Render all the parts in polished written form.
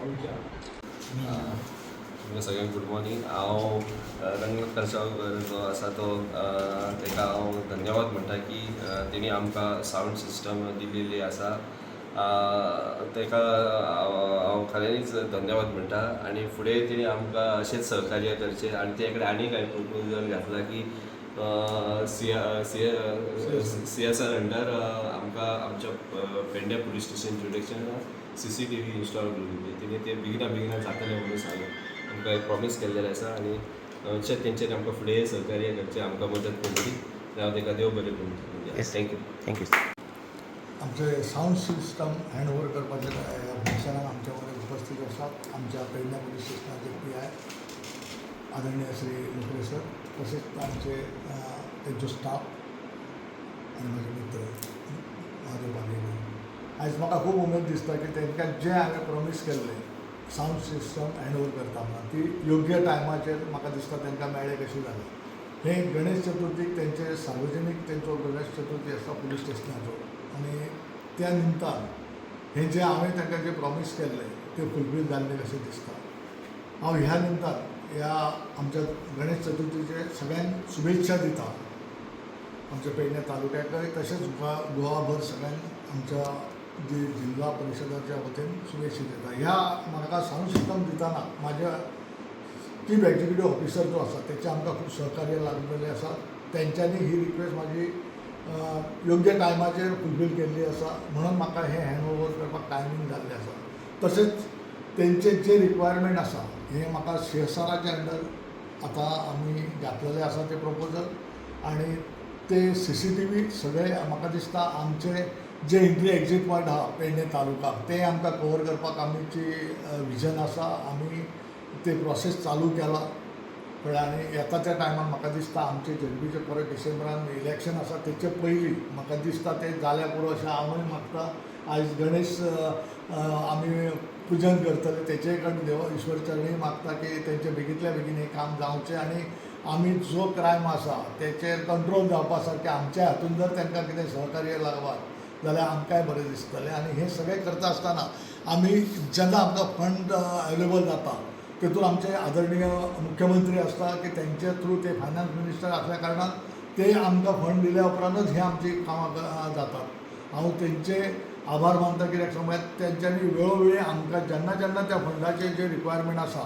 तुमकां सगळ्यांक good morning. हांव रंगनाथ कर्सावकर जो आसा तो ताका हांव धन्यवाद म्हणटा की तेणी आमकां सावंड सिस्टम दिलेली आसा. ताका हांव खऱ्यांनीच धन्यवाद म्हणटा आनी फुडें तेणी आमकां अशेंच सहकार्य करचें. आनी ते कडेन आनी कांय प्रपोजल घातला की CSR अंडर आमकां आमच्या पेडण्या पुलीस स्टेशन जुडिक्शन CCTV इन्स्टॉल करून तेणी ते बेगिना जातलें म्हणून आमकां एक प्रॉमीस केल्लेलें आसा. आनी अशेंच तेंच्यांनी आमकां फुडें सहकार्य करचें, आमकां मदत करची. हांव ताका देव बरें करूं. थँक्यू. आमचे साऊंड सिस्टम हँडओव्हर करपाच्या फंक्शनाक आमच्या मध्ये उपस्थित असतात आमच्या पेडण्या पोलीस स्टेशनाचे PI आदरणीय श्री मुखरे सर, तसेच आमचे त्यांचो स्टाफ आनी म्हजे मित्र म्हाजे बागेन. आयज म्हाका खूब उमेद दिसता की तांकां जें हांवें प्रॉमीस केल्लें साऊंड सिस्टम हँडओव्हर करताना ती योग्य टायमाचेर म्हाका दिसता तांकां मेळ्ळें कशें जालें. हे गणेश चतुर्थीक तेंचे सार्वजनीक तेंचो गणेश चतुर्थी आसता पुलीस स्टेशनाचो आनी त्या निमतान हें जें हांवें तांकां जें प्रॉमीस केल्लें तें फुलफील जाल्लें कशें दिसता. हांव ह्या निमतान ह्या आमच्या गणेश चतुर्थीचे सगळ्यांक शुभेच्छा दिता. आमच्या पेडण्या तालुक्याकय तशेंच गोवाभर सगळ्यांक आमच्या जी जिल्हा परिशदाच्या वतीन शुभेच्छा दिता. ह्या म्हाका साऊंड सिस्टम दिताना म्हाज्या चीफ एक्झिक्युटीव ऑफिसर जो आसा तेचे आमकां खूब सहकार्य लागिल्लें आसा. तेंच्यांनी ही रिक्वेस्ट म्हाजी योग्य टायमाचेर फुलफील केल्ली आसा म्हणून म्हाका हें हँडओव्हर करपाक टायमींग जाल्लें आसा. तशेंच तेंचे जे रिक्वायरमेंट आसा हें म्हाका CSRच्या अंडर आतां आमी घातलेलें आसा ते प्रपोजल आनी ते CCTV सगळे म्हाका दिसता आमचे जे एंट्री एक्झीट पॉयंट आहा पेडणे तालुकाक ते आमकां कवर करपाक आमची विजन आसा. आमी ते प्रोसेस चालू केला कळ्ळें. आनी येता त्या टायमार म्हाका दिसता आमचे झेडपीचे परत डिसेंबरान इलेक्शन आसा तेचे पयलीं म्हाका दिसता ते जाल्या पुरो अशें हांवूय मागता. आयज गणेश आमी पुजन करतले तेचे कडेन देव ईश्वर चरणी मागता की तेंचे बेगींतल्या बेगीन हें काम जावचें आनी आमी जो क्रायम आसा तेचेर कंट्रोल जावपा सारकें आमच्या हातून जर तांकां कितें सहकार्य लागवात जाल्यार आमकांय बरें दिसतलें. आनी हें सगळें करता आसतना आमी जेन्ना आमकां फंड अवेलेबल जाता तेतून आमचे आदरणीय मुख्यमंत्री आसता की तेंचे थ्रू ते फायनान्स मिनिस्टर आसल्या कारणान ते आमकां फंड दिल्या उपरांतूच हें आमची कामां जातात. हांव तेंचे आभार मानता कित्याक समज तेंच्यांनी वेळोवेळी आमकां जेन्ना त्या फंडाचे जे रिक्वायरमेंट आसा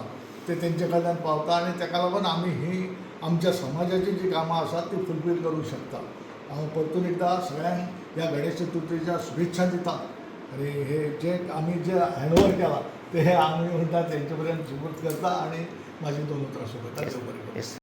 ते तेंचे कडल्यान पावता आनी ताका लागून आमी ही आमच्या समाजाची जी कामां आसात ती फुलफील करूंक शकता. हांव परतून एकदां सगळ्यांक ह्या गणेश चतुर्थीच्या शुभेच्छा दिता आनी हे जे आमी जे हँडओव्हर केलां ते आमी म्हणटा तेंचे पर्यंत सुपूर्द करता आनी म्हाजी दोन उतरां सोंपयता. देव बरें करूं.